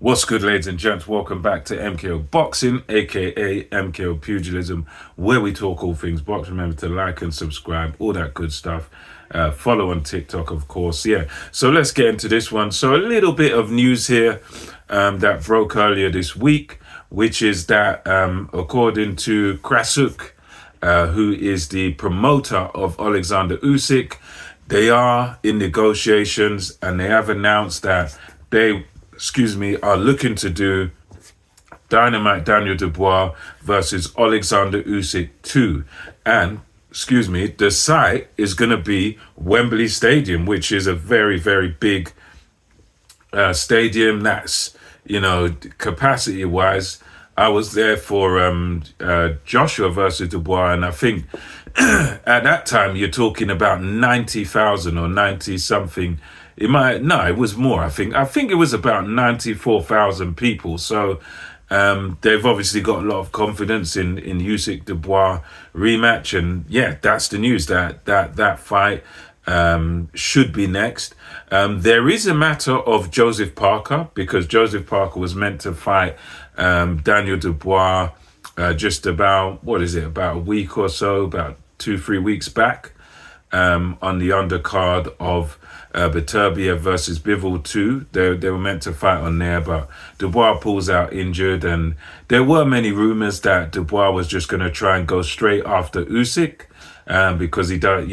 What's good, ladies and gents? Welcome back to MKO Boxing, aka MKO Pugilism, where we talk all things boxing. Remember to like and subscribe, all that good stuff. Follow on TikTok, of course. Yeah. So let's get into this one. So a little bit of news here that broke earlier this week, which is that according to Krasuk, who is the promoter of Alexander Usyk, they are in negotiations and they have announced that they are looking to do Dynamite Daniel Dubois versus Alexander Usyk 2. And, the site is going to be Wembley Stadium, which is a very, very big stadium. That's, capacity-wise. I was there for Joshua versus Dubois, and I think at that time you're talking about 90,000 or 90 something. It was more. I think it was about 94,000 people. So they've obviously got a lot of confidence in Usyk Dubois rematch, and yeah, that's the news that fight should be next. There is a matter of Joseph Parker, because Joseph Parker was meant to fight Daniel Dubois just about about a week or so, about 2-3 weeks back, on the undercard of Beterbiev versus Bivol 2. They were meant to fight on there, but Dubois pulls out injured, and there were many rumors that Dubois was just going to try and go straight after Usyk, because he don't,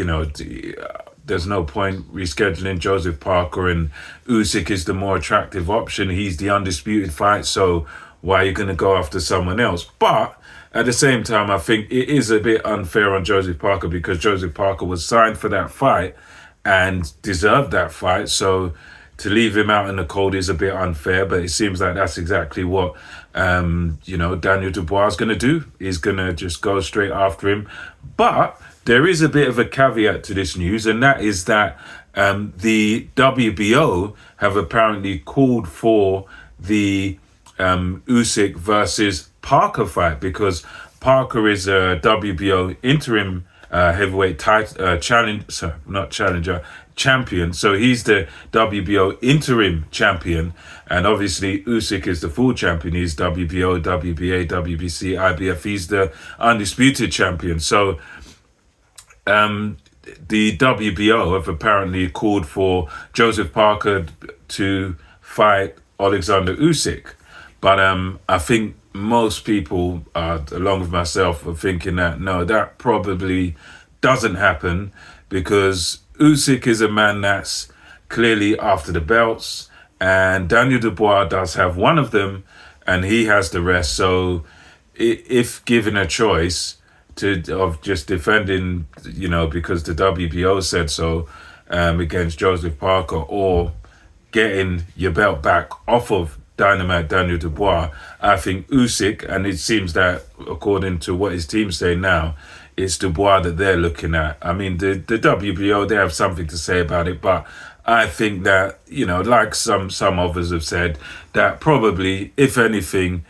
there's no point rescheduling Joseph Parker, and Usyk is the more attractive option. He's the undisputed fight, so why are you going to go after someone else? But at the same time, I think it is a bit unfair on Joseph Parker, because Joseph Parker was signed for that fight and deserved that fight. So to leave him out in the cold is a bit unfair, but it seems like that's exactly what, Daniel Dubois is going to do. He's going to just go straight after him. But there is a bit of a caveat to this news, and that is that the WBO have apparently called for the Usyk versus Parker fight, because Parker is a WBO interim heavyweight champion. So he's the WBO interim champion, and obviously Usyk is the full champion. He's WBO, WBA, WBC, IBF. He's the undisputed champion. So the WBO have apparently called for Joseph Parker to fight Alexander Usyk. But I think most people, along with myself, are thinking that no, that probably doesn't happen, because Usyk is a man that's clearly after the belts, and Daniel Dubois does have one of them, and he has the rest. So if given a choice of just defending, because the WBO said so, against Joseph Parker, or getting your belt back off of Dynamite Daniel Dubois, I think Usyk, and it seems that according to what his team say now, it's Dubois that they're looking at. I mean, the WBO, they have something to say about it, but I think that, like some others have said, that probably, if anything,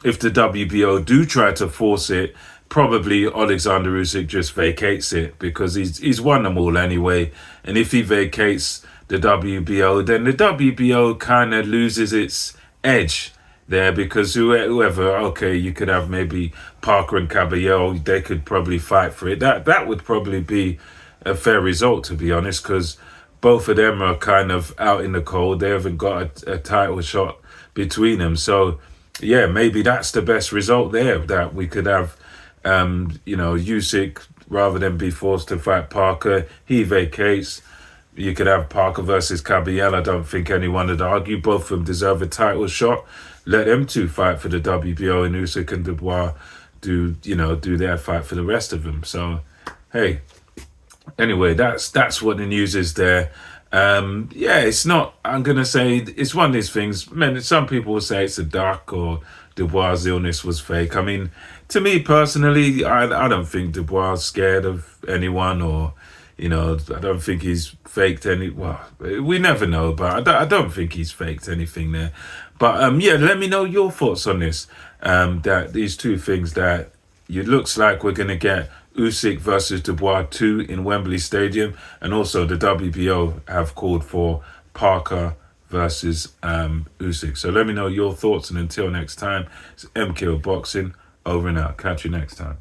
if the WBO do try to force it, probably Alexander Usyk just vacates it, because he's won them all anyway. And if he vacates the WBO, then the WBO kind of loses its edge there, because whoever, okay, you could have maybe Parker and Caballero, they could probably fight for it. That would probably be a fair result, to be honest, because both of them are kind of out in the cold. They haven't got a title shot between them. So yeah, maybe that's the best result there, that we could have Usyk, rather than be forced to fight Parker, he vacates. You could have Parker versus Caballero. I don't think anyone would argue. Both of them deserve a title shot. Let them two fight for the WBO, and Usyk and Dubois do their fight for the rest of them. So, hey, anyway, that's what the news is there. It's not, I'm going to say, it's one of these things. Man, some people will say it's a duck, or Dubois' illness was fake. I mean, to me personally, I don't think Dubois is scared of anyone, or I don't think he's faked any. Well, we never know, but I don't think he's faked anything there. But let me know your thoughts on this. That these two things, that it looks like we're gonna get Usyk versus Dubois 2 in Wembley Stadium, and also the WBO have called for Parker versus Usyk. So let me know your thoughts, and until next time, it's MKO Boxing, over and out. Catch you next time.